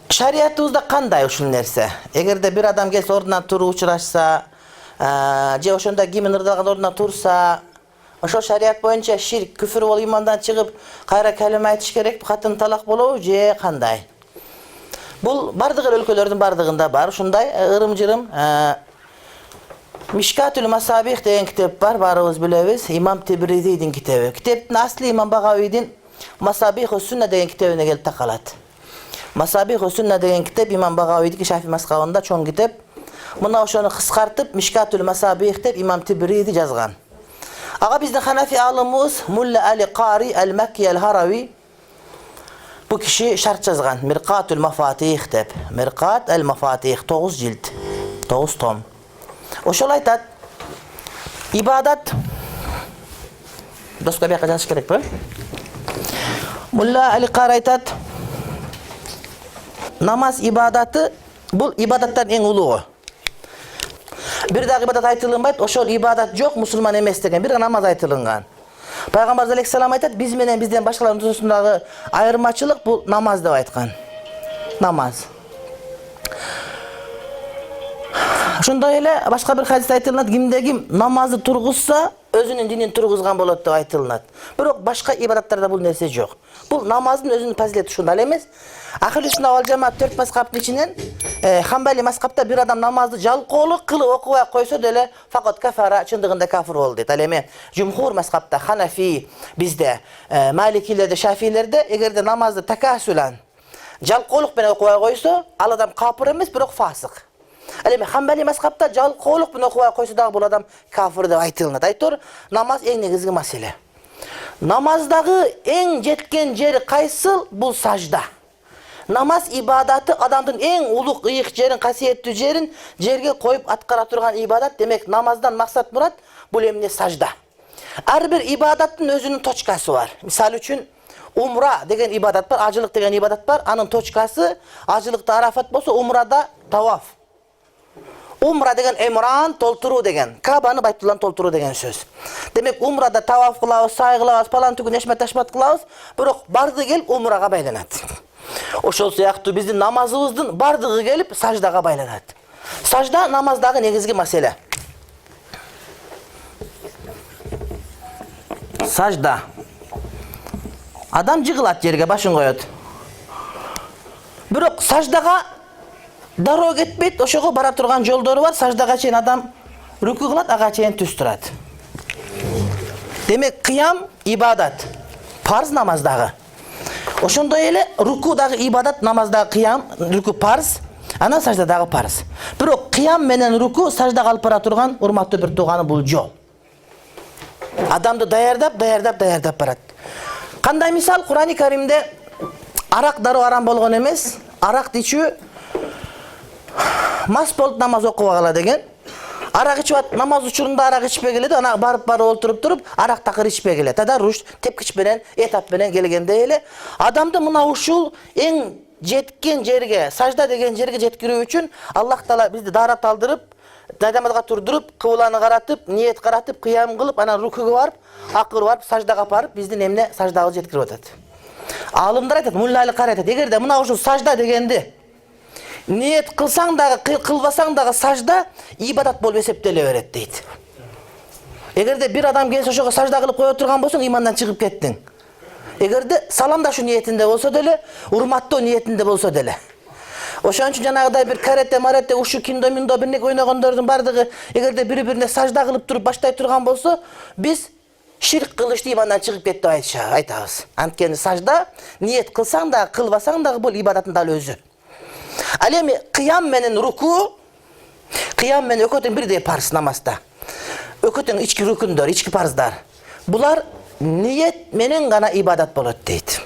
Şariatımızda kандай ушул нерсе? Эгерде bir adam келсе ордунан туруп учурашса, же ошондо кимин ырдаган ордунан турса, ошол шариат боюнча ширк, күфүр болуп имандан чыгып, кайра калима айтыш керек, катын талак болобу же кандай? Бул бардык өлкөлөрдүн бардыгында бар, ушундай ырым-жырым. Мишкатул Масабих деген китеп бар, баарыбыз билебиз, Имам Тибризидин китеби. Китептин асли Имам Багавийдин Масабиху Сунна деген китебине келип такалат. Масабиху Сунна деген китеп Имам Багавийдики Шафи мазхабында чоң китеп. Мына ошону кыскартып Мишкатул Масабих деп Имам Тибризи жазган. Ага биздин Ханафи алымыбыз Мулла Али Кари Ал-Макки Ал-Харави бу киши шарт жазган. Миркатул Мафатих деп. Миркат Ал-Мафатих 9 жилд, 9 том. Ошол айтат, ибадат достор бияка жазыш керекпи? Мулла Али Кари айтат, намаз ибадаты бул ибадаттан эң улугу. Бир дагы ибадат айтылынбайт, ошол ибадат жок, мусулман эмес деген бир намаз айтылынган. Пайгамбар алейхиссалам айтат, биз менен бизден башкалардын ортосундагы айырмачылык бул намаз деп айткан. Намаз. Ошондой эле башка бир хадисте айтылат, кимде ким намазды тургузса, өзүнүн динин тургузган болот деп айтылат. Бирок башка ибадаттарда бул нерсе жок. Бул намаздын өзүнүн фазилети ушундай эмес. Ахил Сүннат вал Жамаат 4 мазхабтын ичинен Хамбали мазхабта бир адам намазды жалкоолук кылып окубай койсо деле факат кафара, чындыгында кафир болду дейт. Ал эми жумхур мазхабта, Ханафи, бизде, Маликилерде, Шафилерде эгерде намазды такасулан жалкоолук менен окубай койсо, ал адам кафир эмес, бирок фасык. Ал эми Хамбали мазхабта жалкоолук менен окубай койсо дагы бул адам кафир деп айтылат. Айтор, намаз эң негизги маселе. Намаздагы эң жеткен жери кайсыл? Бул сажда. Намаз ибадаты адамдын эң улук ыйык жерин, касиеттүү жерин жерге коюп аткара турган ибадат. Демек, намаздан максат мурат бул эмне? Сажда. Ар бир ибадаттын өзүнүн точкасы бар. Мисалы үчүн, умра деген ибадат бар, ажылык деген ибадат бар. Анын точкасы ажылыкта Арафат болсо, умрада таваф. Умра деген эмран, толтуруу деген, Кабаны Байтулланы толтуруу деген сөз. Демек, умрада таваф кылабыз, сай кылабыз, палан түгүн эшмет ташмат кылабыз, бирок барды келип умрага байланат. Ошол сыяктуу биздин намазыбыздын бардыгы келип саждага байланат. Сажда намаздагы негизги маселе. Сажда. Адам жыгылат жерге, башын коёт. Бирок саждага дароо кетпейт, ошого бара турган жолдору бар. Саждага чейин адам рүкү кылат, ага чейин түз турат. Демек, кыям ибадат, парз намаздагы. Ошондой эле рүкү дагы ибадат, намаздагы кыям, рүкү парз, анан сажда дагы парз. Бирок кыям менен рүкү саждага алып бара турган урматтуу бир тууганы бул жол. Адамды даярдап барат. Кандай мисал? Кур'ани Каримде арак дароо арам болгон эмес, арак ичүү мас болуп намаз окубагыла деген. Арак ичип атып, намаз учурунда арак ичпей келет, ана барып отуруп, арак такыр ичпей келет. Тадарруш, тепкич менен, этап менен келгенде эле адамды мына ушул эң жеткен жерге, сажда деген жерге жеткирүү үчүн Аллах Таала бизди даарат алдырып, намазга турдуруп, кыбланы каратып, ниет каратып, кыям кылып, анан рукуга барып, акыры барып, саждага барып, биздин эмне саждабызды жеткирип атат. Алымдар айтат, Мулла Али Кари айтат, эгерде мына ушул сажда дегенди ниет кылсаң дагы, кылбасаң дагы сажда ибадат болуп эсептеле берет дейт. Эгерде бир адам келсе ошого сажда кылып кое турган болсоң, имандан чыгып кеттиң. Эгерде саламдашуу ниетинде болсо деле, урматтоо ниетинде болсо деле. Ошон үчүн жанагыдай бир карате, ушу киндо бир неке ойногондордун бардыгы эгерде бири-бирине сажда кылып туруп баштай турган болсо, биз ширк кылышты имандан чыгып кетти деп айтабыз. Анткени сажда ниет кылсаң дагы, кылбасаң дагы бул ибадаттын дал өзү. Ал эми кыям менен рүкү, кыям менен өкөтүң бирдей парз намазда. Өкөтүң ички рүкүндөр, ички парздар. Булар ниет менен гана ибадат болот дейт.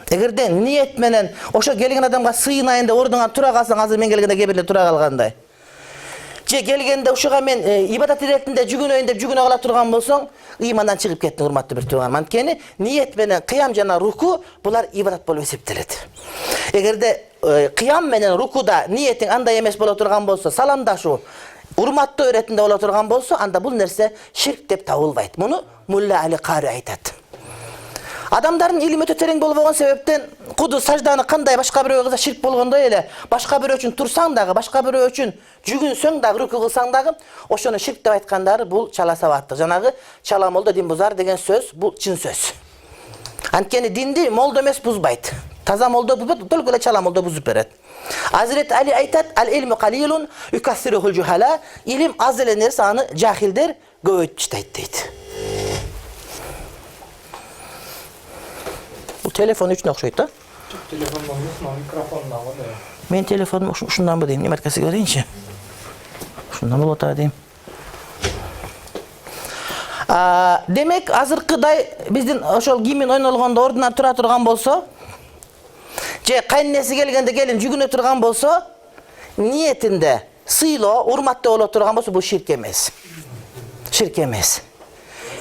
Эгерде ниет менен ошо келген адамга сыйынайын деп ордуңан тура калсаң, азыр мен келгенде кээ бирлер тура калгандай. Же келгенде ошого мен ибадат иретинде жүгүнөйүн деп жүгүнө кала турган болсоң, имандан чыгып кеттиң, урматтуу бир тууган. Анткени ниет менен кыям жана рүкү булар ибадат болуп эсептелет. Эгерде кыям менен рүкүда ниетиң андай эмес боло турган болсо, саламдашуу, урматтоо иретинде боло турган болсо, анда бул нерсе ширк деп табылбайт. Муну Мулла Али Кари айтат. Адамдардын илими өтө терең болбогон себептен куду сажданы кандай башка бирөөгө кылса ширк болгондой эле башка бирөө үчүн турсаң дагы, башка бирөө үчүн жүгүнсөң дагы, рүкү кылсаң дагы ошону ширк деп айткандары бул чала сабаттык. Жанагы чала молдо дин бузар деген сөз бул чын сөз. Анткени динди молдо эмес бузбайт. Таза молдо бузбайт, только эле чала молдо бузуп берет. Азирет Али айтат: "Ал-илму қалилун юкассирухул жухала." Илим аз эле нерсе, аны жахилдер көбөйтүп таштайт дейт. Бул телефон үчүн окшойт да? Телефондон эмес, микрофондон алган. Мен телефонум ушунданбы дейм, маркасыга берейинчи. Ушундан болот а дейм. Демек, азыркыдай биздин ошол гимн ойнолгондо ордунан тура турган болсо, же кайнеси келгенде келин жүгүнө турган болсо, ниетинде сыйлоо, урматтоо боло турган болсо, бул ширк эмес. Ширк эмес.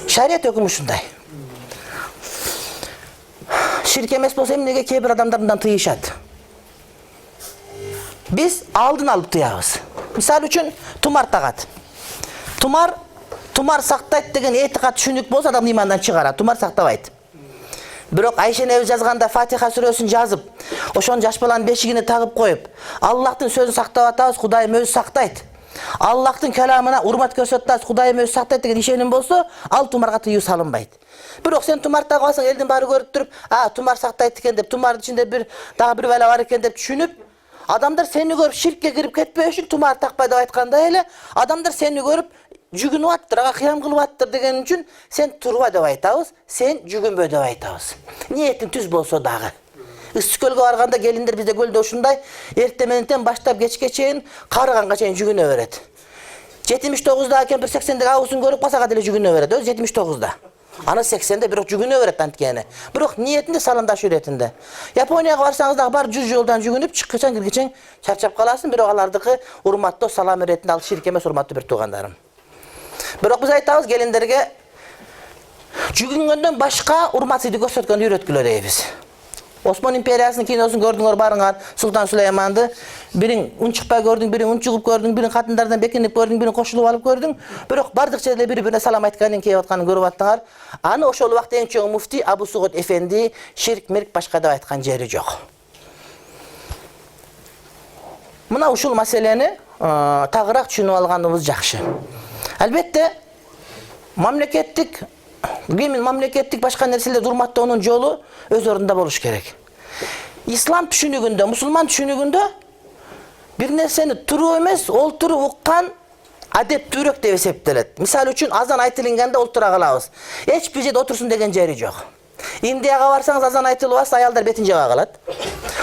Шарият өкүмү ушундай. Ширк эмес болсо эмнеге кээ бир адамдар мындан тыйышат? Биз алдын алып тыябыз. Мисал үчүн тумар тагат. Тумар сактайт деген этикат түшүнүк болсо адам имандан чыгарат. Тумар сактабайт. Бирок Айша эне жазганда Фатиха сүрөсүн жазып, ошонун жаш баланын бешигине тагып коюп, Аллахтын сөзүн сактап атабыз, Кудайым өзү сактайт. Аллахтын каламына урмат көрсөтүп атабыз, Кудайым өзү сактайт деген ишеним болсо, ал тумарга тыюу салынбайт. Бирок сен тумар тагып алсаң, элдин баары көрүп туруп, тумар сактайт экен деп, тумардын ичинде дагы бир бала бар экен деп түшүнүп, адамдар сени көрүп ширкке кирип кетпеш үчүн тумар такпай деп айткандай эле, адамдар сени көрүп жүгүнүп аттыр, ага кыям кылып аттыр деген үчүн сен турба деп айтабыз, сен жүгүнбө деп айтабыз. Ниетиң түз болсо дагы. Ыссы көлгө барганда келиндер бизде көлдө ушундай эрте менен баштап кечке чейин карыганга чейин жүгүнө берет. 79да кемпир 80деги абысын көрүп калса ага деле жүгүнө берет. Өзү 79да. Аны 80де бирок жүгүнө берет анткени. Бирок ниетинде саландаш иретинде. Японияга барсаңыз дагы бар 100 жолдан жүгүнүп чыккычан киргичен чарчап каласың, бирок алардыкы урматтоо салам иретинде ал ширк эмес, урматтуу бир туугандарым. Бирок биз айтабыз келиндерге жүгүнгөндөн башка урматсызды көрсөткөндү үйрөткүлө дейбиз. Осман империясынын киносун көрдүңөр барыңар, Султан Сулейманды. Бириң унчукпай көрдүң, бириң унчугуп көрдүң, бириң катындардан бекинип көрдүң, бириң кошулуп алып көрдүң. Бирок бардык жерде бири-бирине салам айтканын, кээп атканын көрүп аттыңар. Аны ошол убакта эң чоң муфти Абу Сугут эфенди ширк мерк башка деп айткан жери жок. Мына ушул маселени тагыраак түшүнүп алганыбыз жакшы. Албетте, мамлекеттик башка нерселерди урматтоонун жолу өз ордунда болуш керек. Ислам түшүнүгүндө, мусулман түшүнүгүндө бир нерсени туруп эмес, олтуруп уккан адептүүрөөк деп эсептелет. Мисалы үчүн азан айтылганда олтура калабыз. Эч бир жерде отурсун деген жери жок. Индияга барсаңыз азан айтылып атса, аялдар бетин жаба калат.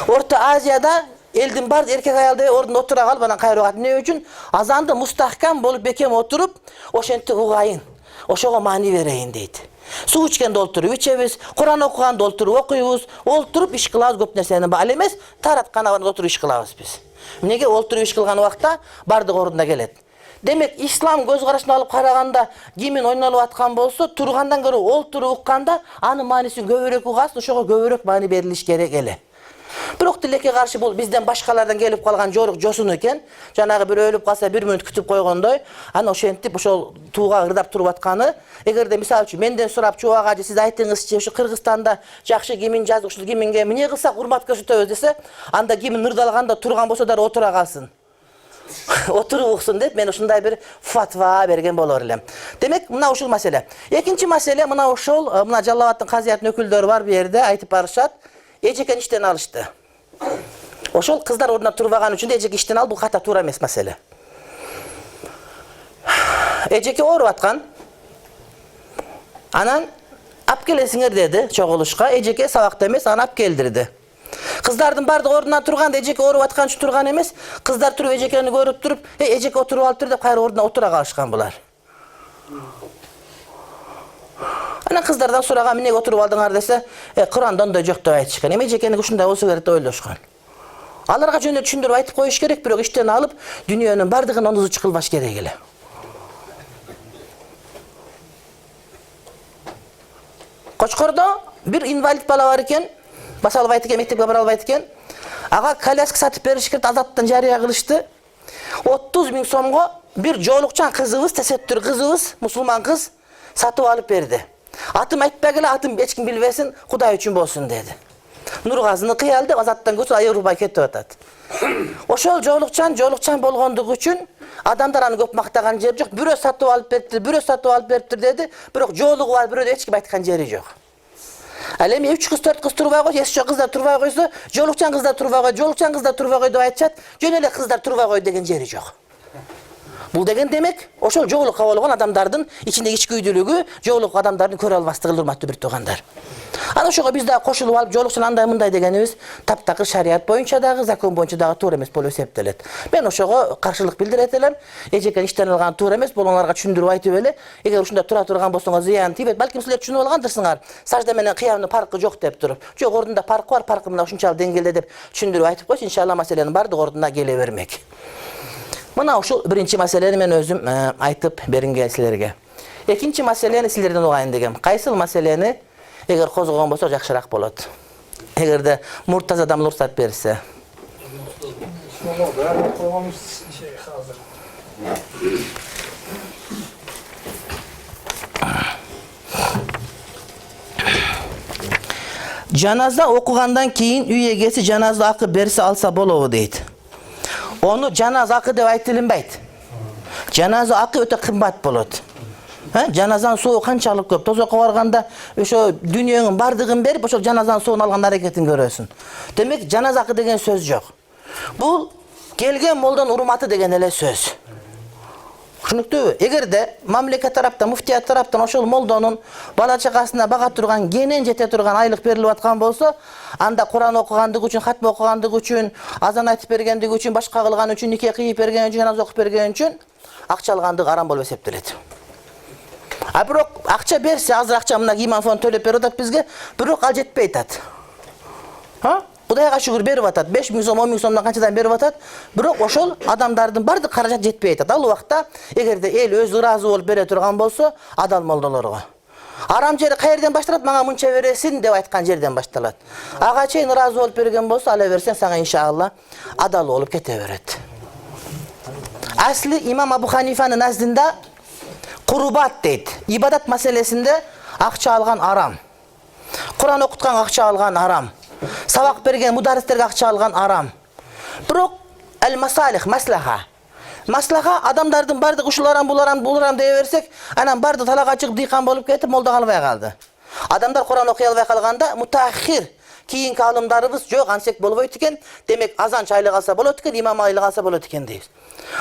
Орто Азияда элдин бар эркек аялдар ордунда отура калып, анан кайра угат. Эмне үчүн? Азанды мустахкам болуп бекем отуруп, ошентип угайын. Ошого маани берейин дейт. Суу ичкенде олтуруп ичебиз, Куран окуганда олтуруп окуйбуз, олтуруп иш кылабыз көп нерсени. Ал эмес, таратканабында отуруп иш кылабыз биз. Эмнеге? Олтуруп иш кылган убакта бардык ордуна келет. Демек, ислам көз карашын алып караганда гимн ойнолуп аткан болсо, тургандан көрө олтуруп укканда анын маанисин көбүрөөк угасыз, ошого көбүрөөк маани берилиш керек эле. Бирок тилекке каршы бул бизден башкалардан келип калган жорук жосун экен. Жанагы бир өлүп калса 1 мүнөт күтүп койгондой, аны ошентип ошол тууга ырдап туруп атканы, эгерде мисалы үчүн менден сурап чубак ажы сиз айтыңызчы, ушу Кыргызстанда жакшы гимн жазып, ушул гимнге эмне кылсак урмат көрсөтөбүз десе, анда гимн ырдалганда турган болсо да отура калсын. Отуруп уксун деп мен ушундай бир фатва берген болор элем. Демек, мына ушул маселе. Экинчи маселе мына ушул, мына Жалал абадтын казиятынын өкүлдөрү бар бу жерде айтып барышат. Эжекен иштен алышты. Ошол кыздар ордуна турбаган үчүн эжеке иштен алып, бул ката туура эмес маселе. Эжеке ооруп аткан. Анан ап келесиңер деди чогулушка. Эжеке сабакта эмес, аны ап келдирди. Кыздардын бардыгы ордуна турганда эжеке ооруп аткан үчүн турган эмес, кыздар туруп эжекени көрүп туруп, эжеке отуруп алыптыр деп кайра ордуна отура калышкан булар. Анан кыздардан сураган, эмнеге отуруп алдыңар десе, Куранда ондой жок деп айтышкан. Эми эжекени ушундай болсо керек деп ойлошкон. Аларга жөнү түшүндүрүп айтып коюш керек, бирок иштен алып, дүйнөнүн бардыгын онузуч кылбаш керек эле. Кочкордо бир инвалид бала бар экен, баса албайт экен, мектепке бара албайт экен. Ага коляска сатып бериш керек, азаттан жарыя кылышты. 30 000 сомго бир жоолукчан кызыбыз, тесеттүр кызыбыз, мусулман кыз сатып алып берди. Atım aytpagile, atım hiç kim bilbesin, Kuday üçün bolsun dedi. Nurgazını kıyaldı, azattan götür ayırubay ketip atat. Oşol jolukçan bolgondugu üçün adamlar аны көп maqtagan jeri жоқ. Bürö satıp alıp beriptir dedi. Biroq joluğu var, büröde hiç kim aytkan jeri жоқ. Al эми 3 kız 4 kız turbay koy, esi kızlar turbay koysa, jolukçan kızlar turbay koy dep aytышат. Жөн эле kızlar turbay koy деген jeri жоқ. Бул деген демек, ошол жоолукка болгон адамдардын ичиндеги ичкүйдүүлүгү, жоолук адамдардын көрө албастыгы урматтуу бир туугандар. Ана ошого биз да кошулуп алып, жоолукчун андай мындай дегенибиз таптакыр шарият боюнча дагы, закон боюнча дагы туура эмес болуп эсептелет. Мен ошого каршылык билдирет элем. Эжекен иштен алган туура эмес, болоңарга түшүндүрүп айтып эле, эгер ушунда тура турган болсоңор зыян тийбейт. Балким силер түшүнүп алгандырсыңар. Сажда менен кыямдын паркы жок деп туруп. Жок, ордунда паркы бар, паркы мына ушунчалык деңгээлде деп түшүндүрүп айтып койсо, иншалла маселенин бардыгы ордуна келе бермек. Мына ушул биринчи маселени мен өзүм айтып беринге силерге. Экинчи маселени силерден угайын дегем. Кайсыл маселени эгер козгогон болсо жакшыраак болот? Эгерде Муртазадан уруксат берсе. Жаназа окугандан кийин үй эгеси жаназа акы берсе алса болобу дейт. Onu жаназа акы деп айтылынбайт. Жаназа акы өтө кымбат болот. Жаназанын суу канчалык көп. Тозокко барганда ошо дүнүйөнүн бардыгын берип, ошол жаназанын суун алган аракетин көрөсүн. Демек, жаназа акы деген сөз жок. Бул келген молдон урматы деген эле сөз. Түшүнүктүүбү? Эгерде мамлекет тараптан, муфтият тараптан ошол молдонун бала чакасына бага турган, кенен жете турган айлык берилип аткан болсо, анда Куран окугандыгы үчүн, хатма окугандыгы үчүн, азан айтып бергендиги үчүн, башка кылган үчүн, нике кыйып берген үчүн, жаназа окуп берген үчүн акча алгандыгы арам болуп эсептелет. А бирок акча берсе, азыр акча мына иман фонд төлөп берип атат бизге, бирок ал жетпей атат. Кудайга шүгүр берип атат. 5.000 сом, 10.000 сомдон канчадан берип атат. Бирок ошол адамдардын бардык каражат жетпей атат. Ал убакта эгерде эл өзү ыраазы болуп бере турган болсо, адал молдолорго. Арам жери каерден башталат, мага мынча бересиң деп айткан жерден башталат. Ага чейин ыраазы болуп берген болсо, ала берсең сага иншалла адал болуп кете берет. Асли имам Абу Ханифанын наздында курбат дейт. Ибадат маселесинде акча алган арам. Куран окуткан акча алган арам. Сабак берген мударистерге акча алган арам. Бирок ал-масалих, маслаха. Маслаха адамдардын бардык ушул арам, бул арам дей берсек, анан барды талакка чыгып дыйкан болуп кетип, молда калбай калды. Адамдар Куран окуй албай калганда мутаахир кийинки алымдарыбыз жок, ансек болбойт экен. Демек азан айлык алса болот экен, имам айлык алса болот экен дейбиз.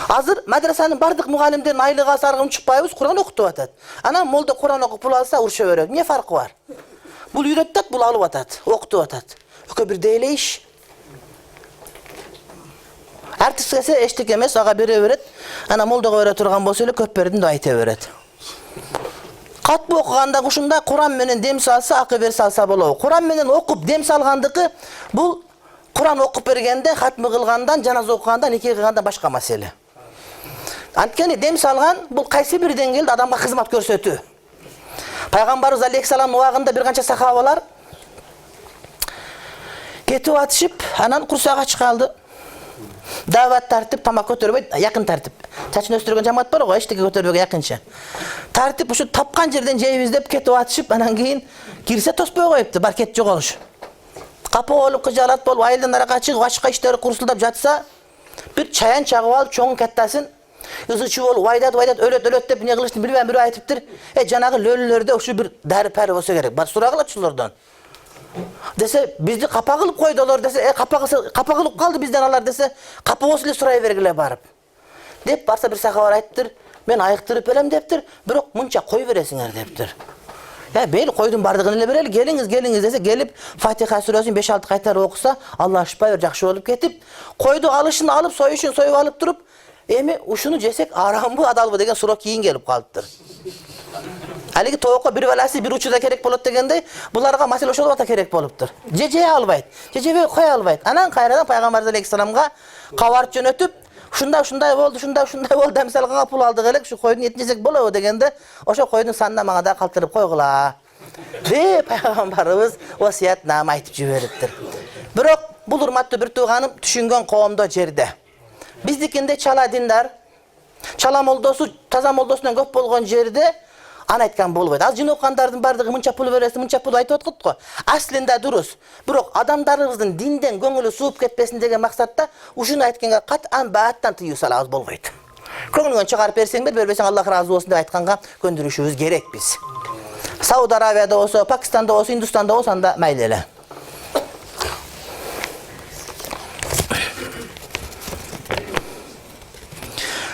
Азыр мадрасанын бардык мугалимдердин айлыгы саргын чыкпайбыз, Куран окутуп атат. Анан молда Куран окуп пул алса урушо берет. Эмне фаркы бар? Бул үйрөтөт, бул алып атат, окутуп атат. Экөө бирдей эле иш. Артист кесе эчтеке эмес, ага бере берет. Анан молдого бере турган болсо эле көп бердим деп айта берет. Катбы окуганда ушунда Куран менен дем салса, акы берсе алса болобу. Куран менен окуп дем салгандыкы бул Куран окуп бергенде, хатмы кылгандан, жаназа окугандан, нике кылгандан башка маселе. Анткени дем салган бул кайсы бир деңгээлде адамга кызмат көрсөтүү. Пайгамбарыбыз алейхиссалам убагында бир канча сахабалар кетип атышып, анан курсага чыкалды. Дават тартип, тамак көтөрбөйт, якын тартип. Чачын өстүргөн жамаат бар го, эчтеке көтөрбөгөн якынча. Тартип ушу тапкан жерден жейбиз деп кетип атышып, анан кийин кирсе тоспой коюпту, бар кет жоголуш. Капы болуп, кыжалат болуп, айылдан аракка чыгып, башка иштери курсулдап жатса, бир чаян чагып алып, чоң каттасын, ызычы болуп, вайдат, өлөт деп эмне кылыштын билбейм, бирөө айтыптыр. Жанагы лөлөлөрдө ушу бир дары-пары болсо керек. Бар сурагылачы улардан. Десе, бизди капа кылып койдулар десе, капа кылып калды бизден алар десе, капа болсо эле сурай бергиле барып. Деп барса бир сахабалар айтыптыр, мен айыктырып берем дептир, бирок мынча кой бересиңер дептир. Бейли койдун бардыгын эле берели, келиңиз десе, келип Фатиха сүрөсүн 5-6 кайтарып окуса, Алла шыпай бер жакшы болуп кетип, койду алышын алып, союшун союп алып туруп, эми ушуну жесек арамбы, адалбы деген суроо кийин келип калыптыр. Алиги тоокко бир баласы бир учурда керек болот дегендей, буларга маселе ошол убакта керек болуптур. Жее албайт, жебей кое албайт. Анан кайрадан Пайгамбар алейхиссаламга кабар жөнөтүп, ушундай болду, дем салганга пул алдык элек, ушу койдун этин жесек болобу дегенде, ошо койдун санына мага да калтырып койгула. Деп Пайгамбарыбыз васиятнама айтып жибериптир. Бирок бул урматтуу бир тууганым түшүнгөн коомдо жерде. Биздикинде чала диндар, чала молдосу, таза молдосунан көп болгон жерде Аны айткан болбойт. Ал жин окугандардын бардыгы мынча пул бересиң, мынча пул айтып аткат го. Аслында дурус. Бирок адамдарыбыздын динден көңүлү сууп кетпесин деген максатта ушуну айтканга кат'ан бааттан тыюу салабыз болбойт. Көңүлүңөн чыгарып берсең бербесең Аллах разы болсун деп айтканга көндүрүшүбүз керек биз. Сауд Арабияда болсо, Пакистанда болсо, Индустанда болсо анда мейли эле.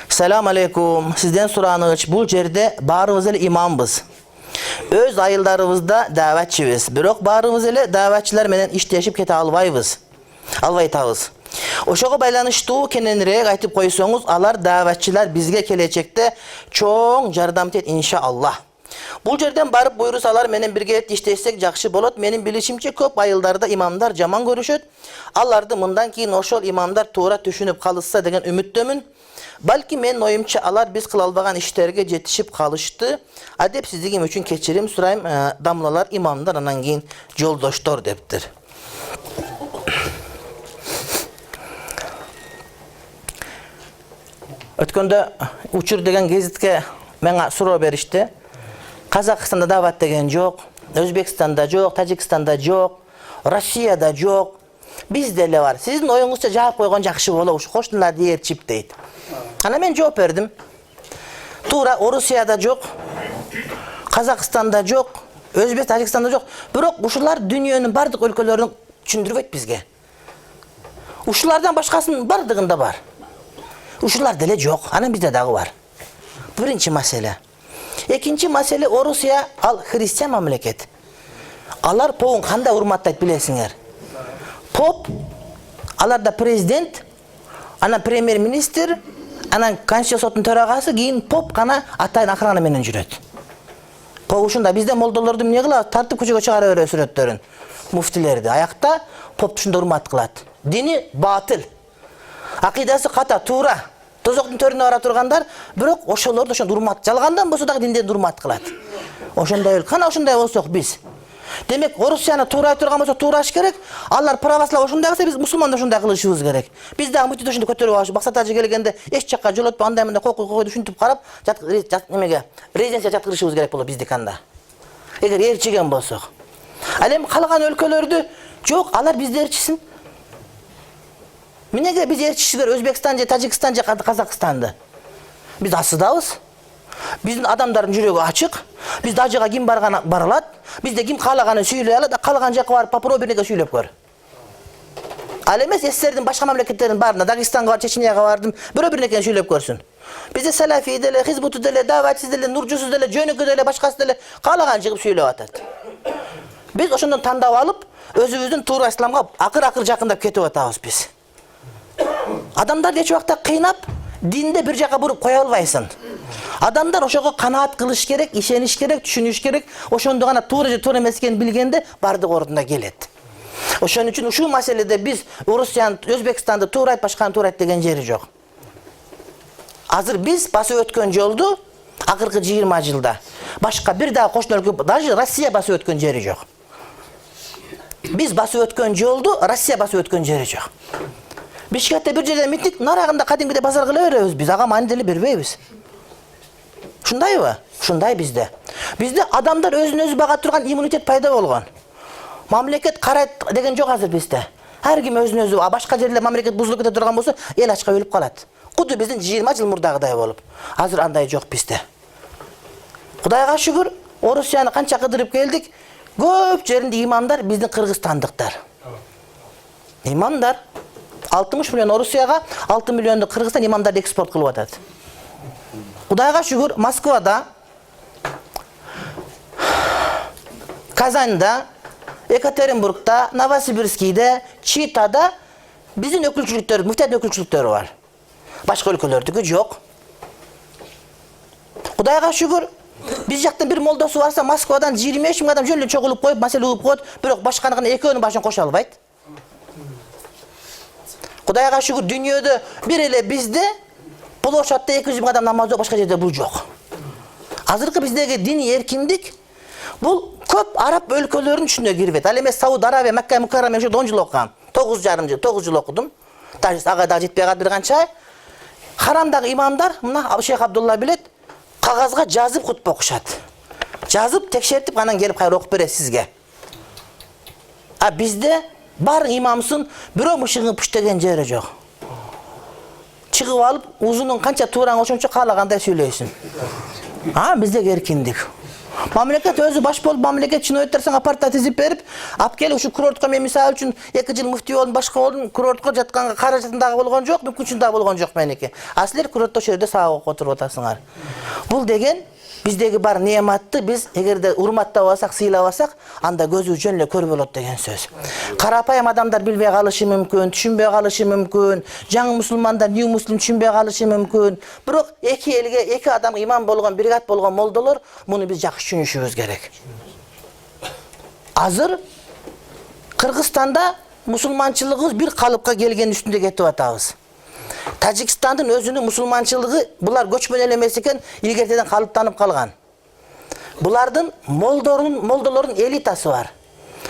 Selam aleykum. Sizden soranıç, bu жерде barımız ele imamбыз. Öz ayıllarımızda davetçiyiz. Birok barımız ele davetçiler menen işleşip kete albaytabız. Oşoğa baylanıştığı kenenirek aytıp koysanız, alar davetçiler bizge gelecekte çoğun jardam tet inşallah. Bu жерден barıp buyursalar menen birge işleşsek jakşı bolot. Menin bilişimçe köp ayıllarda imamlar jaman görüşöt. Alарды mından keyin oşol imamlar tuğra düşünüp kalışsa degen ümittömün. Balki men oyumça alar biz kıl albagan işlerge jetişip kalıştı. Adepsizligim üçün keçirim surayım damlalar imamlar anan keyin joldoştor deptir. Ötkönde uçur degen gazetke mena suroo berişti. Kazakistanda davat degen jok, Özbekistanda jok, Tacikistanda jok, Rossiyada jok. Bizde ele var. Sizin oyunuzca cevap koygan jakşı bolou, hoştunlar diyer çip deydi. Ana men cevap verdim. Tuğra Rusya'da jok, Kazakistan'da jok, Özbek, Tacikistan'da jok. Birok uşular dünyanın bardık ülkelerini düşündürüp bizge. Uşulardan başkasının bardığında var. Uşular dele jok. Ana bizde dağı var. Birinci mesele. İkinci mesele Rusya al Hristiyan memleket. Alar popun kanda hurmatlayıp bilesinger. Pop, alarda prezident, ana premier minister, ana Konstitusiya sotun төрагасы, keyin pop kana atayın akırana menen жүрөt. Pop ушунда bizde moldalardı эмне кылат? Tartıp көчөгө чыгара берет сүрөттөрүн. Muftilerdi. Ayakta pop ушунда урмат кылат. Dini batıl. Akidası kata, tuğra. Tozoктун төрүнө бара тургандар, бирок ошолорду ошондо урмат жалгандан болсо дагы динден урмат кылат. Ошондой кана ошондой болсок биз. Demek Rusya'nı tuğra aytırgan bolsa tuğraş gerek. Allar pravoslav ошондой кылса биз мусулмандар ошондой кылышыбыз керек. Биз дагы мыйты ошондой көтөрүп алыш. Максат ажы келгенде эч жакка жолотпо андай мындай кой түшүнтүп карап, жат немеге резиденция жаткырышыбыз керек болот биздики анда. Эгер ээрчиген болсок. Ал эми калган өлкөлөрдү жок, алар бизди ээрчисин. Эмнеге биз ээрчишибиз Өзбекстан же Тажикстан же Казакстанды? Биз асыдабыз. Биздин адамдардын жүрөгү ачык. Бизде ажыга ким барган барылат. Бизде ким каалаганын сүйлөй алат, калган жакка барып попро бир нерсе сүйлөп көр. Ал эмес СССРдин башка мамлекеттердин баарына, Дагестанга бар, Чечняга бардым, бир нерсе сүйлөп көрсүн. Бизде салафи деле, хизбуту деле, даватчы деле, нуржусу деле, жөнөкө деле, башкасы деле каалаган чыгып сүйлөп атат. Биз ошондон тандап алып, өзүбүздүн туура исламга акыр жакындап кетип атабыз биз. Адамдарды эч убакта кыйнап, динде бир жака буруп кое албайсың. Адамдар ошого канаат кылыш керек, ишениш керек, түшүнүш керек. Ошондо гана туура же туура эмес экенин билгенде бардык ордуна келет. Ошон үчүн ушул маселеде биз Орусияны, Өзбекстанды туура айт, башканы туура айт деген жери жок. Азыр биз басып өткөн жолду акыркы 20 жылда башка бир дагы кошуна өлкө, даже Россия басып өткөн жери жок. Биз басып өткөн жолду Россия басып өткөн жери жок. Бишкекте бир жерден митинг, нарагында кадимгидей базар кыла беребиз, биз ага маани деле бербейбиз. Ушундайбы? Ушундай bizde. Bizde адамдар өзүн өзү бага турган иммунитет пайда болгон. Мамлекет карайт деген жок азыр bizde. Ар ким өзүн өзү, башка жерлер мамлекет бузулуп кете турган болсо, эл ачка өлүп калат. Куду биздин 20 жыл мурдагыдай болуп. Азыр андай жок bizde. Кудайга шүгүр, Орусияны канча кыдырып келдик, көп жеринде имамдар биздин кыргызстандыктар. Имамдар 60 миллион Орусияга, 6 миллионду Кыргызстан имамдарды экспорт кылып атат. Кудайга шүгүр, Москвада, Казанда, Екатеринбургда, Новосибирскийде, Читада биздин өкүлчүлүктөр, муфтият өкүлчүлүктөрү бар. Башка өлкөлөрдүкү жок. Кудайга шүгүр, биз жактан бир молдосу барса, Москвадан 25 миң адам жөн эле чогулуп коюп, маселе угуп коет, бирок башканын экөөнүн башын кошо албайт. Кудайга шүгүр, дүйнөдө бир эле бизде Площадьта 200 миң адам намаз окуп, башка жерде бул жок. Азыркы биздеги диний эркиндик бул көп араб өлкөлөрүнүн ичине кирбейт. Ал эмес Сауд Арабия, Макка Мукаррама ошо 10 жыл окугам. 9 жыл окудум. Ага да жетпей калды бир канча. Харамдагы имамдар, мына Шейх Абдулла билет, кагазга жазып хутба окушат. жазып текшертип анан келип кайра окуп берет сизге. А бизде бар имамсын бирөө мышыгын пуштеген жери жок. Чыгып алып узунун канча туураң ошончо каалагандай сүйлөйсүн. Бизде эркиндик. Мамлекет өзү баш болуп мамлекет чиновниктер апартта тизип берип, алып келип ушу курортко мен мисалы үчүн 2 жыл муфтий болдум, башка болдум, курортко жатканга каражатындагы болгон жок, мүмкүнчүлүгү болгон жок меники. А силер курортто ошол жерде сабак окуп отуруп атасыңар. Бул деген биздеги бар неаматты биз эгерде урматтабасак, сыйлабасак, анда көзү жөн эле көрүп болот деген сөз. Карапайым адамдар билбей калышы мүмкүн, түшүнбөй калышы мүмкүн, жаңы мусулмандар new муслим түшүнбөй калышы мүмкүн. Бирок эки элге, эки адам имам болгон, бригад болгон молдолор муну биз жакшы түшүнүшүбүз керек. Азыр Кыргызстанда мусулманчылыгыбыз бир калыпка келген үстүндө кетип атабыз. Тажикстандын өзүнүн мусулманчылыгы булар көчмөн эл эмес экен, илгертеден калыптанып калган. Булардын молдолордун элитасы бар.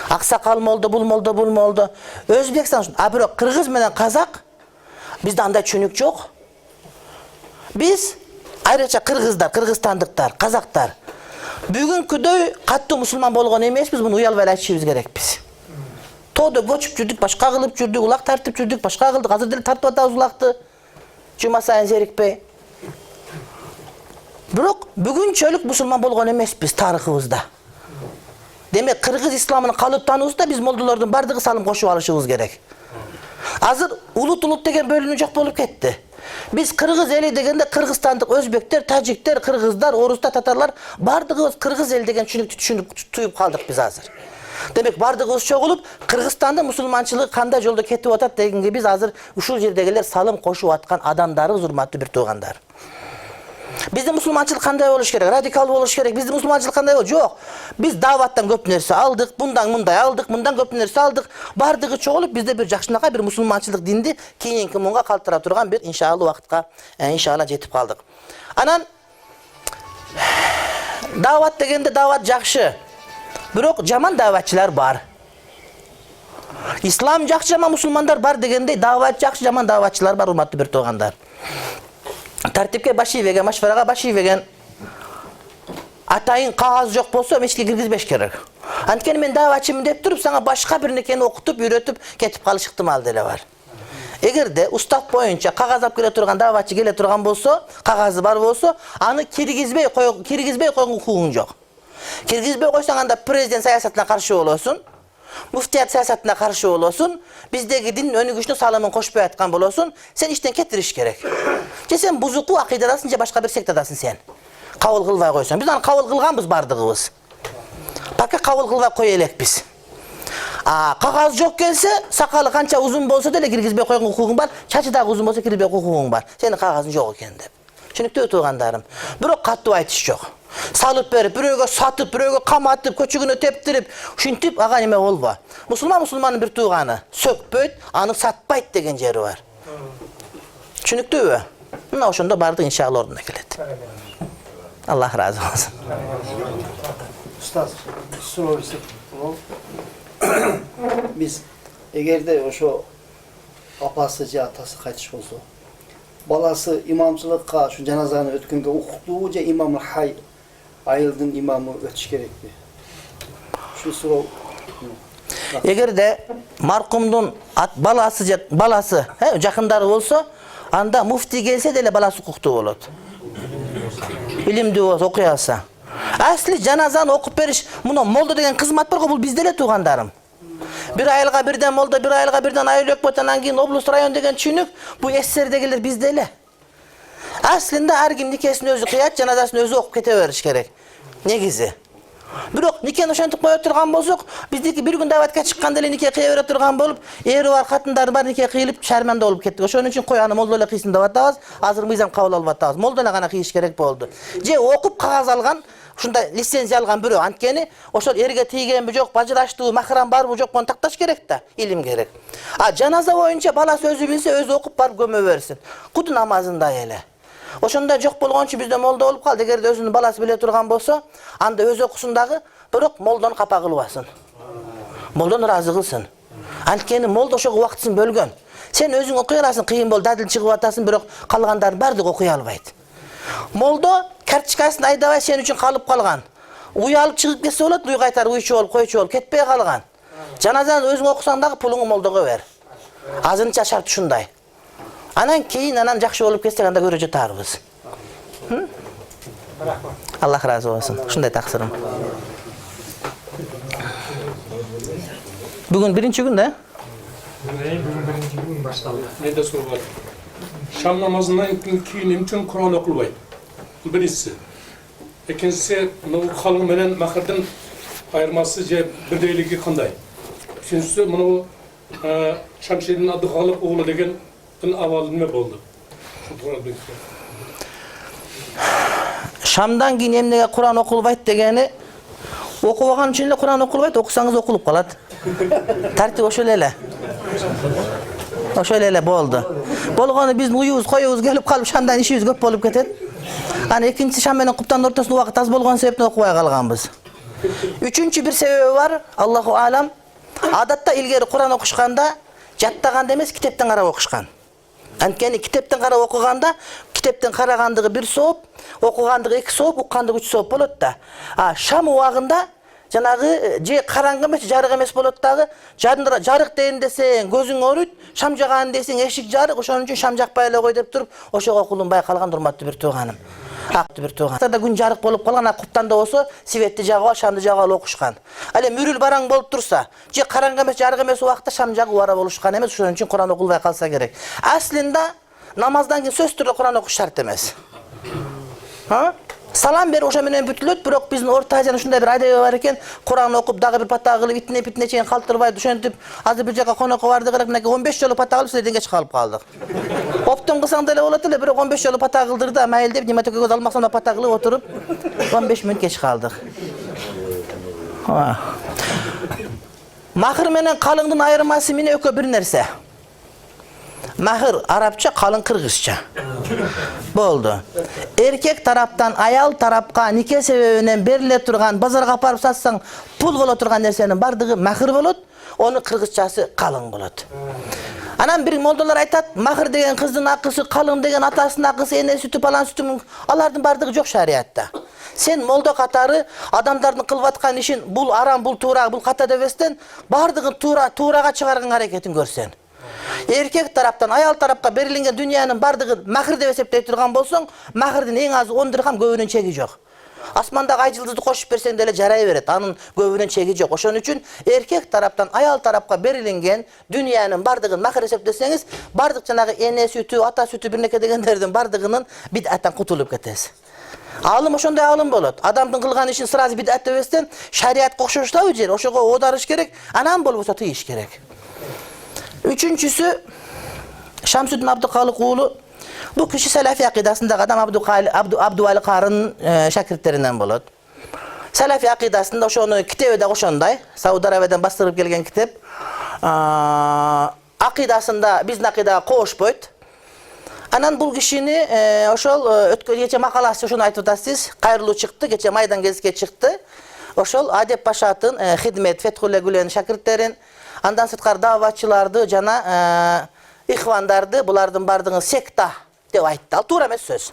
Аксакал молдо, бул молдо, бул молдо. Өзбекстан, бирок кыргыз менен казак бизде андай чөнүк жок. Биз айрыкча кыргыздар, кыргызстандыктар, казактар бүгүнкүдөй каттуу мусулман болгон эмеспиз, муну уялбай айтышыбыз керекпиз. Тоодо көчүп жүрдүк, башка кылып жүрдүк, улак тартып жүрдүк, башка кылдык. Азыр деле тартып атабыз улакты. Жума сайын зерикпей. Бирок бүгүнчөлүк мусулман болгон эмеспиз тарыхыбызда. Демек кыргыз исламынын калыптануусунда биз молдолордун бардыгы салым кошуп алышыбыз керек. Азыр улут деген бөлүнүү жок болуп кетти. Биз кыргыз эли дегенде кыргызстандык өзбектер, тажиктер, кыргыздар, орустар, татарлар бардыгыбыз кыргыз эл деген түшүнүктү туюп калдык биз азыр. Демек бардыгыбыз чогулуп, Кыргызстанда мусулманчылык кандай жолдо кетип атат дегенге биз азыр ушул жердегилер салым кошуп аткан адамдарыбыз, урматтуу бир туугандар. Бизде мусулманчылык кандай болуш керек? Радикал болуш керек. Бизде мусулманчылык кандай болот? Жок. Биз даваттан көп нерсе алдык, мындай алдык, мындан көп нерсе алдык. Бардыгы чогулуп бизде бир жакшынакай бир мусулманчылык динди кийинки мунга калтыра турган бир иншалла убакытка иншалла жетип калдык. Анан дават дегенде дават жакшы. Бирок жаман даватчылар бар. Ислам жакшы, жаман мусулмандар бар дегендей дават жакшы, жаман даватчылар бар, урматтуу бир туугандар. Тартипке баш ийбеген, машварага баш ийбеген атайын кагаз жок болсо мешитке киргизбеш керек. Анткени мен даватчымын деп туруп, сага башка бир нерсени окутуп, үйрөтүп кетип калыш ыктымал деле бар. Эгерде устав боюнча кагаз алып келе турган даватчы келе турган болсо, кагазы бар болсо, аны киргизбей койгон укугуң жок. Киргизбей койсоң анда президент саясатына каршы болосуң, муфтият саясатына каршы болосуң, биздеги дин өнүгүшүнө салымын кошпой аткан болосуң, сен иштен кетириш керек. Же сен бузуку акыйдадасың, же башка бир сектадасың сен. Кабыл кылбай койсоң. Биз аны кабыл кылганбыз бардыгыбыз. Пока кабыл кылбай кое элекпиз. Кагаз жок келсе, сакалы канча узун болсо деле киргизбей койгон укугуң бар, чачы дагы узун болсо киргизбей койгон укугуң бар. Сенин кагазың жок экен деп. Түшүнүктүү туугандарым. Бирок каттуу айтыш жок. Салып берип, бирөөгө сатып, бирөөгө каматып, көчөгүнө тептирип, ушинтип ага неме болбо. Мусулмандын бир тууганы сөкпөйт, аны сатпайт деген жери бар. Түшүнүктүүбү? Мына ошондо бардык иншалла ордуна келет. Аллах разы болсун. Устаз, суроо берсек, биз эгерде ошо апасы же атасы кайтыш болсо, баласы имамчылыкка ушу жаназаны өткөнгө укуктуу же имам хай айылдын имамы өтүш керекпи? Ушу суроо. Эгерде маркумдун баласы жакындары болсо, анда муфти келсе деле баласы укуктуу болот. Илимдүү болсо, окуй алса. Асли жаназаны окуп бериш, муну молдо деген кызмат бар го, бул бизде эле туугандарым. Bir айылга бирден молдо, bir айылга бирден айыл өкмөт, анан кийин облус район деген түшүнүк, бул СССРдегилер бизде эле. Аслында ар ким никесин өзү кыят, жаназасын өзү окуп кете бериш керек. Негизи. Бирок никени ошентип кое турган болсок, биздики бир күн даватка чыкканда эле нике кыя бере турган болуп, эри бар, катындары бар нике кыйылып шарманда болуп кеттик. Ошон үчүн кой аны молдо эле кыйсын деп атабыз. Азыр мыйзам кабыл алып атабыз. Молдо эле гана кыйыш керек болду. Же окуп кагаз алган, ушундай лицензия алган бирөө, анткени ошол эрге тийгенби жок, бажыраштуу, махрам барбы жок, муну такташ керек да, илим керек. Жаназа боюнча баласы өзү билсе, өзү окуп барып көмө берсин. Куду намазындай эле. Ошондой жок болгончу бизде молдо болуп калды. Эгерде өзүнүн баласы биле турган болсо, анда өзү окусун дагы, бирок молдону капа кылбасын. Молдону ыраазы кылсын. Анткени молдо ошого убактысын бөлгөн. Сен өзүң окуй аласың, кыйын бол, дадил чыгып атасың, бирок калгандардын бардыгы окуй албайт. Молдо карточкасын айдабай сен үчүн калып калган. Уялып чыгып кетсе болот, уй кайтар, уйчу болуп, койчу болуп кетпей калган. Жаназаны өзүң окусаң дагы пулуңду молдого бер. Азырынча шарт ушундай. Анан кийин анан жакшы болуп кетсек анда көрө жатарбыз. Аллах разы болсун. Ушундай таксырым. Бүгүн биринчи күн да? Бүгүн биринчи күн башталды. Менде суроо бар. Шам намазынан кийин эмчен Кур'ан окулбайт? Бул биринчиси. Экинчиси, мына халык менен махырдын айырмасы же бирдейлиги кандай? Үчүнчүсү, мына Шамширдин Абдухалык оğlu деген авалы неме болду? Шамдан кийин эмнеге Кур'ан окулбайт дегени окубаган үчүн эле Кур'ан окулбайт, окусаңыз окулуп калат. Тартип ошол эле. Ошол эле болду. Болгону биздин уюбуз, коюбуз келип калып шамдан ишибиз көп болуп кетет. Аны экинчи шам менен куптандын ортосунда убакыт аз болгон себептен окубай калганбыз. Үчүнчү бир себеби бар, Аллаху алам. Адатта илгери Кур'ан окушканда жаттаганда эмес, китептен карап окушкан. Анткени китептен карап окуганда, китептен карагандыгы 1 сооп, окугандыгы 2 сооп, уккандыгы 3 сооп болот да. Шам убагында жанагы же караңгы эмес, жарык эмес болот дагы. Жарык дейин десең көзүң ооруйт, шам жаган десең эшик жарык, ошон үчүн шам жакпай эле кой деп туруп, ошого окулунбай калган урматтуу бир тууганым. Да күн жарык болуп калган, куптанда болсо светти жагып алып, шамды жагып алып окушкан. Ал эми мүрүл бараң болуп турса, же караңгы эмес, жарык эмес убакта шам жагып убара болушкан эмес, ошон үчүн Кур'ан окулбай калса керек. Аслында намаздан кийин сөзсүз түрдө Кур'ан окуш шарт эмес. Салам берип ошо менен бүтүлөт, бирок биздин Орто Азиянын ушундай бир адеби бар экен, Кур'ан окуп дагы бир пата кылып, итине чейин калтырбай, ошентип, азыр бир жака конокко бардык элек, мынакей 15 жолу пата кылып, силерден кеч калып калдык. Оптон кылсаң деле болот эле, бирок 15 жолу пата кылдырды, майыл деп, неме төкөгөз алмаксам да пата кылып отуруп, 15 мүнөт кеч калдык. Махыр менен калыңдын айырмасы эмне экөө бир нерсе. Махыр арабча, калың кыргызча. Болду. Эркек тараптан аял тарапка нике себебинен бериле турган, базарга апарып сатсаң пул боло турган нерсенин бардыгы махыр болот, онун кыргызчасы калың болот. Анан бир молдолор айтат, махыр деген кыздын акысы, калың деген атасынын акысы, эне сүтү, палан сүтү, алардын бардыгы жок шариятта. Сен молдо катары адамдардын кылып аткан ишин бул арам, бул туура, бул ката дебестен бардыгын туурага чыгарган аракетин көрсөң. Эркек тараптан аял тарапка берилген дүйнөнүн бардыгын махыр деп эсептей турган болсоң, махырдын эң азы 10 дирхам, көбүнүн чеги жок. Асмандагы ай жылдызды кошуп берсең деле жарай берет, анын көбүнүн чеги жок. Ошон үчүн эркек тараптан аял тарапка берилген дүйнөнүн бардыгын махыр эсептесеңиз, бардык жанагы эне сүтү, ата сүтү бирнеке дегендердин бардыгынын бидаттан кутулуп кетесиз. Алым ошондой алым болот. Адамдын кылган ишин сразу бидат дебестен шариатка окшоштабы жер, ошого оодарыш керек, анан болбосо тыйыш керек. Үчүнчүсү Шамсудин Абдухалык уулу. Бул киши салафи акидасындагы адам Абдували Карынын шакирттеринен болот. Салафи акидасында ошону китеби да ошондой, Сауд Арабиядан бастырып келген китеп. Акидасында биздин акидага кошпойт. Анан бул кишини ошол өткөн кече макаласы ошону айтып атасыз, кайрылуу чыкты, кече майдан кезге чыкты. Ошол Адеп Пашатын, Хидмет, Фетхулле Гүленин шакирттерин, андан сырткары даватчыларды жана ихвандарды, булардын бардыгын секта деп айтты. Ал туура эмес сөз.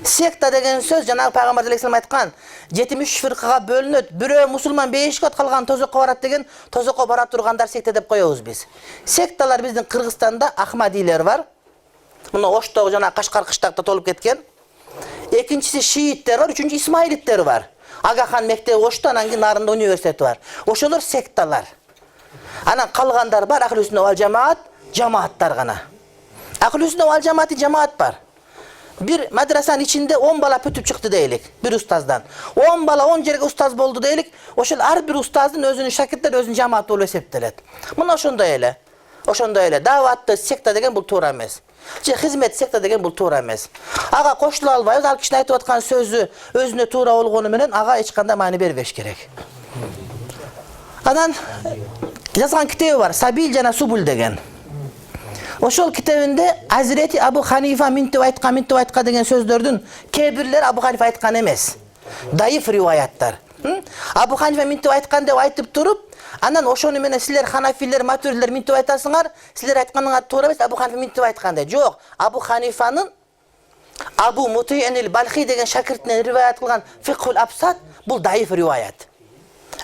Секта деген сөз жанагы пайгамбар алейхиссалам айткан, 73 фиркага бөлүнөт, бирөө мусулман 5 кат калган тозокко барат деген, тозокко бара тургандар секта деп коебуз биз. Секталар биздин Кыргызстанда Ахмадилер бар. Муну Оштогу жана Кашкар кыштакта толуп кеткен. Экинчиси шииттер бар, үчүнчү исмаилиттер бар. Агахан мектеби Ошто, анан кийин Нарында университети бар. Ошолор секталар. Анан калгандар бар, Ахлү-сүннат вал жамаат, жамааттар гана. Ахлү-сүннат вал жамаати жамаат бар. Бир мадрасанын ичинде 10 бала бүтүп чыкты дейлик, бир устаздан. 10 бала 10 жерге устаз болду дейлик, ошол ар бир устаздын өзүнүн шакирттери, өзүнүн жамааты болуп эсептелет. Мына ошондой эле. Ошондой эле. Даватты секта деген бул туура эмес. Же хизмет секта деген бул туура эмес. Ага кошуло албайбыз, ал кишинин айтып аткан сөзү өзүнө туура болгону менен ага эч кандай маани бербеш керек. Анан жазган китеби бар, Сабил жана Субул деген. Ошол китебинде Азирети Абу Ханифа минтип айткан деген сөздөрдүн кээ бирлери Абу Ханифа айткан эмес. Даиф риваяттар. Абу Ханифа минтип айткан деп айтып туруп, анан ошону менен силер ханафилер, матурилер минтип айтасыңар, силер айтканыңар туура эмес, Абу Ханифа минтип айткан деп. Жок, Абу Ханифанын Abu Muti'inil Balhi деген шәкіртінен риваят қылған Фиқхул Абсат бұл даиф риваят.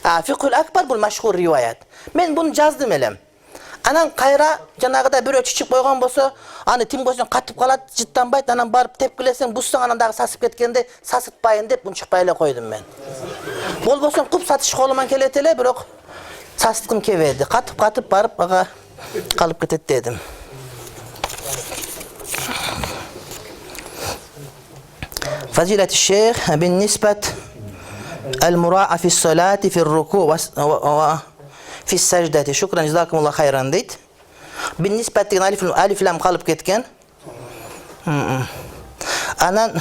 Фиқхул Акбар бұл машхур риваят. Мен бұны жаздым елем. Анан қайра жанағыда бір өтшік қойған болса, аны тим қойсын қатып қалады, жыттанбайды, анан барып тепкілесең, бұссың анандағы сасып кеткенде сасытпайын деп бұны шықпайлы қойдым мен. Бол болсын құп сатыш қолыман келетеле, бірақ сасытқым кебеді. Қатып барып аға қалып кетет дедім. فضيلة الشيخ بالنسبة المراعاة في الصلاة في الركوع وفي السجدة شكرا جزاكم الله خيرا ديت بالنسبة ألف لام قلب كتكن أنا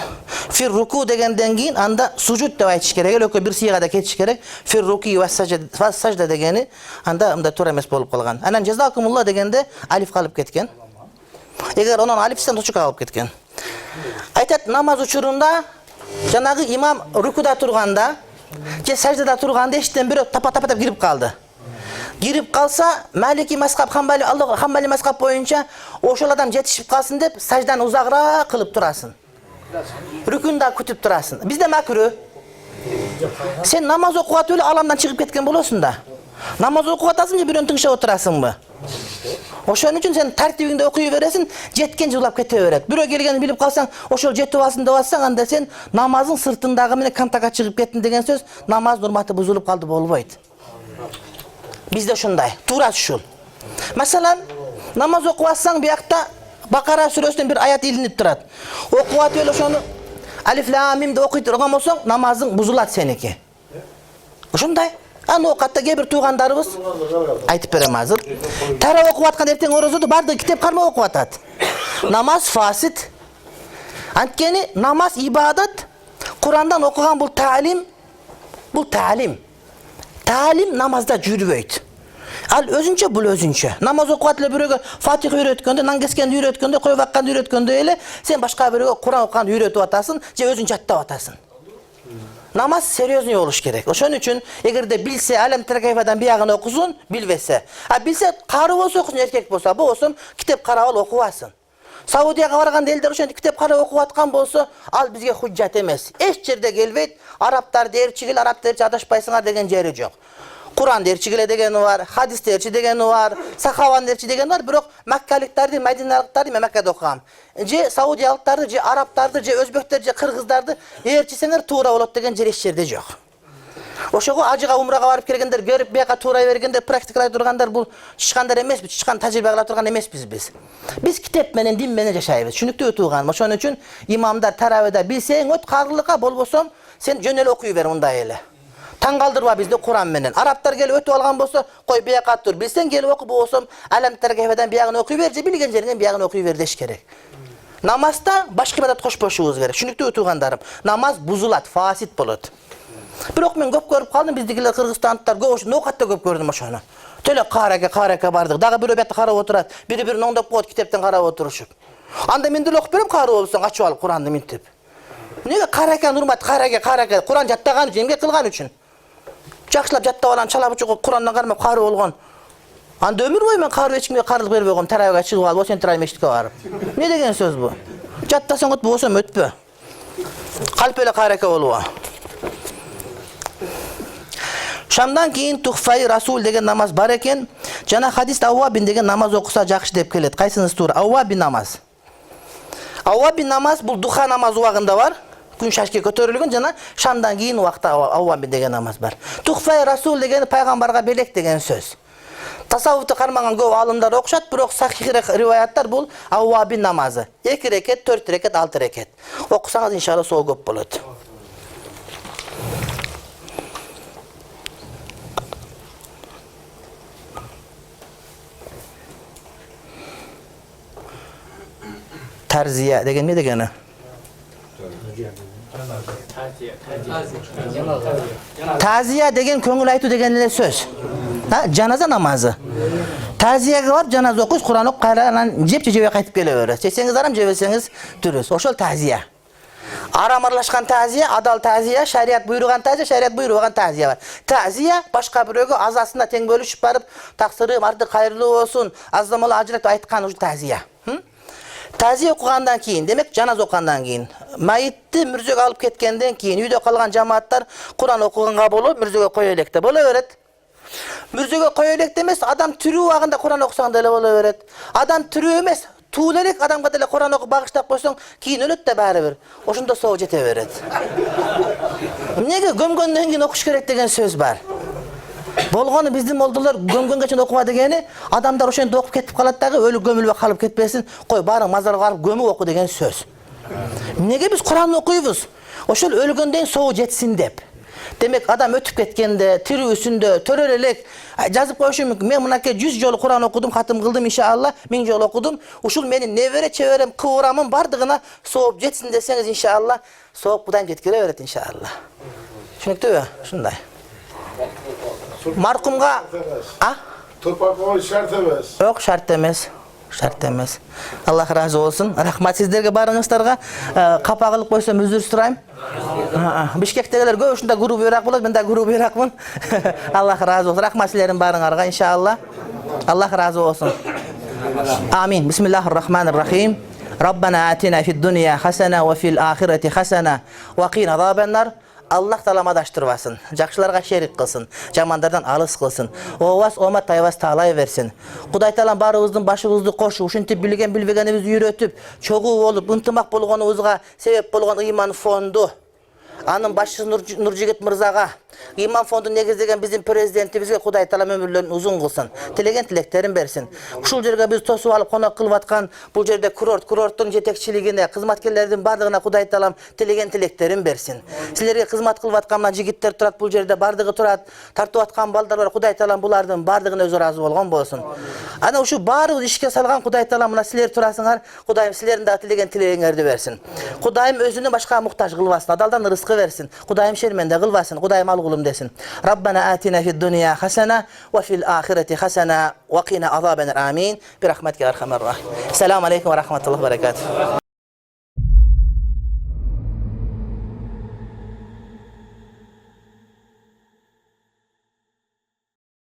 في الركوع دегенден кийин анда сужуд деп айтыш керек. Эле бир сыйгада кетиш керек. في الركوع والسجدة дегени анда мында туура эмес болуп калган. Анан жазакумулла дегенде алиф калып кеткен. Эгер онун алифтен точка калып кеткен. Айтат намаз учурунда жанагы имам рукуда турганда же саждада турганда эшиктен бирөө тапа-тапа деп кирип калды. Кирип калса, Малики мазхаб, Хамбали мазхаб боюнча ошол адам жетишип калсын деп сажданы узагыраак кылып турасын. Рукунда күтүп турасын. Бизде макру. Сен намаз окуп эле аламдан чыгып кеткен болосуң да. Намаз окуп атасың же бирөөнү тыңшап отурасыңбы? Ошон үчүн сен тартибиңде окуй бересиң, жеткен жылап кете берет. Бирөө келгенин билип калсаң, ошол жетип алсын деп атсаң, анда сен намазың сыртындагы менен контактка чыгып кеттин деген сөз, намаз нурматы бузулуп калды болбойт. Бизде ушундай, туура ушул. Маселен, намаз окуп атсаң, биякта Бакара сүрөсүнөн бир аят илинип турат. Окуп атып эле ошону алиф лам мим деп окуй турган болсоң, намазың бузулат сеники. Ушундай. Аны окатта кээ бир туугандарыбыз айтып берем азыр. Тара окуп аткан эртең орозодо барды китеп карма окуп атат. Намаз фасид. Анткени намаз ибадат, Курандан окуган бул таалим, Таалим намазда жүрбөйт. Ал өзүнчө бул өзүнчө. Намаз окуп эле бирөөгө Фатиха үйрөткөндө, нангескенди үйрөткөндө, коюп акканды үйрөткөндө эле сен башка бирөөгө Куран окуганды үйрөтүп атасың, же өзүң жаттап атасың. Намаз серьезный болуш керек. Ошон үчүн эгерде билсе, алам таракайфадан биягын окусун, билбесе. Билсе, кары болсо окусун, эркек болсо, болсом китеп карап ал окубасын. Саудияга барган элдер ошентип китеп карап окуп аткан болсо, ал бизге худжат эмес. Эч жерде келбейт, арабтар дээрчигил, араб дээрчи адашпайсыңар деген жери жок. Куран дээрчигиле дегени бар, хадис дээрчи дегени бар, сахабан дээрчи дегени бар, бирок маккаликтарды, мәдиналыктарды мен Маккада окугам. Же саудиялыктарды, же арабтарды, же өзбектер, же кыргыздарды ээрчисеңер туура болот деген жер эч жерде жок. Ошого ажыга умрага барып келгендер, көрүп бияка туура бергендер, практикалай тургандар бул чычкандар эмеспиз, чычкан тажрыйба кыла турган эмеспиз биз. Биз китеп менен, дин менен жашайбыз. Түшүнүктүү тууган. Ошон үчүн имамдар таравыда билсең өт, кагырлыкка болбосом сен жөн эле окуй бер мындай эле. Таң калдырба бизди Куран менен. Арабтар келип өтүп алган болсо, кой бияка тур. Билсең келип окуп болсом, алам таракайфадан биягын окуй бер, же билген жеринен биягын окуй бер деш керек. Намазда башка ибадат кошпошубуз керек. Түшүнүктүү туугандарым. Намаз бузулат, фасид болот. Бирок мен көп көрүп калдым, биздикилер кыргызстандыктар көп ноокатта көп көрдүм ошону. Төлө карака бардык. Дагы бирөө бетте карап отурат. Бири-бирин оңдоп коет, китептен карап отурушуп. Анда мен деле окуп берем, кары болсоң ачып алып Куранды минтип. Неге карака нурмат, карака Куран жаттаган үчүн, эмге кылган үчүн? Жакшылап жаттап алам, чалап учуп Курандан кармап кары болгон. Анда өмүр бою мен кары эчкимге карылык бербей койгом, тарабага чыгып алып, ошентип турайм мешитке барып. Не деген сөз бу? Жаттасаң өтпө, болсом өтпө. Калп эле карака болуп. Шамдан кийин Тухфай Расул деген намаз бар экен. Жана хадисте Ауабин деген намаз окуса жакшы деп келет. Кайсыңыз туура? Ауабин намаз. Ауабин намаз бул духа намаз убагында бар. Күн шашке көтөрүлгөн, жана шамдан кийин убакта Ауабин деген намаз бар. Тухфай Расул деген пайгамбарга белек деген сөз. Тасаввуфту кармаган көп алымдар окушат, бирок сахих риваяттар бул Ауабин намазы. 2 рекет, 4 рекет, 6 рекет. Окусаңыз иншалла сол көп болот. Tarziya деген не дегени? Тазия деген көңүл айтуу деген эле сөз. Жаназа намазы. Тазияга барып жаназа окуйсуз, Куран окуп, кайрадан жеп-жебей кайтып келе берет. Жесеңиз арам, жебесеңиз дұрыс. Ошол тазия. Арам аралашкан тазия, адал тазия, шарият буйруган тазия, шарият буйрубаган тазия бар. Тазия башка бирөөгө азасында тең бөлүшүп барып, таксырым артык кайырлуу болсун, аздамалы ажыратып айткан ушул тазия. Taziye okugandan keyin, demek janaz okugandan keyin, mayitni mürzöge alıp ketkenden keyin uyda kalgan cemaatlar Kur'an okuganга bolup mürzöge koyelek de bola beret. Mürzöge koyelek demez, adam türü wagында Kur'an okusan da ele bola beret. Adam türü emes, tuğulerek adamga dele Kur'an okup bagışlap koysoň keyin ölet de bari bir. Oşunda soğuk jete beret. Nege gömgönden keyin okuş gerek degen söz bar. Bolgonu bizim oldular gömgönge çen okuma degeni adamlar oşende okup ketip kalat dagı ölü gömülüp kalıp ketpesin. Koy barın mazarga alıp gömüp oku degen söz. Nege biz Kur'an okuybuz? Oşol ölgönden soğuk jetsin dep. Demek adam ötüp ketkende, tirüsünde, törelelek жазып koyuşum mümkün. Men mınake 100 jol Kur'an okudum, hatım kıldım inşallah, 1000 jol okudum. Uşul menin nevere çeverem, kıvıramın bardığına soğup jetsin deseniz inşallah, soğuk budan jetkire beret inşallah. Şunuktu ya, şunday. Markumga, ha? Toprak o şart emez. Yok şart demez. Şart demez. Allah razı olsun. Rahmat sizlerge barыңızlarga. Kapagılık koysam özür surayım. Bişkektegiler göğüşünde grup berak bolot, ben de grup berakmın. Allah razı olsun. Rahmat sizlerin barыңarga inşallah. Allah razı olsun. Amin. Bismillahirrahmanirrahim. Rabbana atina fid dunya hasana ve fil ahireti hasana ve qina azabennar. Allah talamadaştırmasın, jakşılarga şerik kılsın, jamanlardan alыс kılsın, ovas omat tayvas taalay versin. Kuday talam barыбыздын başыбызды koşup, uşintiп bilgen bilbegenibizdi үйrөtүp, çoguu bolup, ынтымак болгонубузга себеп болгон ыйман фонду, анын башчысы Нуржигит мырзага, ыйман фонду негиздеген биздин президентибизге Кудай таалам өмүрлөрүн узун кылсын, тилеген тилектерин берсин. Ушул жерге биз тосуп алып конок кылып аткан бул жерде курорттун жетекчилигине, кызматкерлердин бардыгына Кудай таалам тилеген тилектерин берсин. Силерге кызмат кылып аткан мына жигиттер турат бул жерде, бардыгы турат, тартып аткан балдар бар, Кудай таалам булардын бардыгына өзү ыраазы болгон болсун. Ана ушу баарыбыз ишке салган Кудай таалам мына силер турасыңар, Кудайым силердин да тилеген тилегиңерди берсин. Кудайым өзүнө башка муктаж кылбасын, адалдан рызкы versin. Kudayım şermende kılbasın. Kudayım al kulum desin. Rabbana atina fid dunya hasana ve fil ahireti hasana ve qina azabennar. Amin. Bir rahmetke erhamer rahim. Selamun aleyküm ve rahmetullahi ve berekatuhu.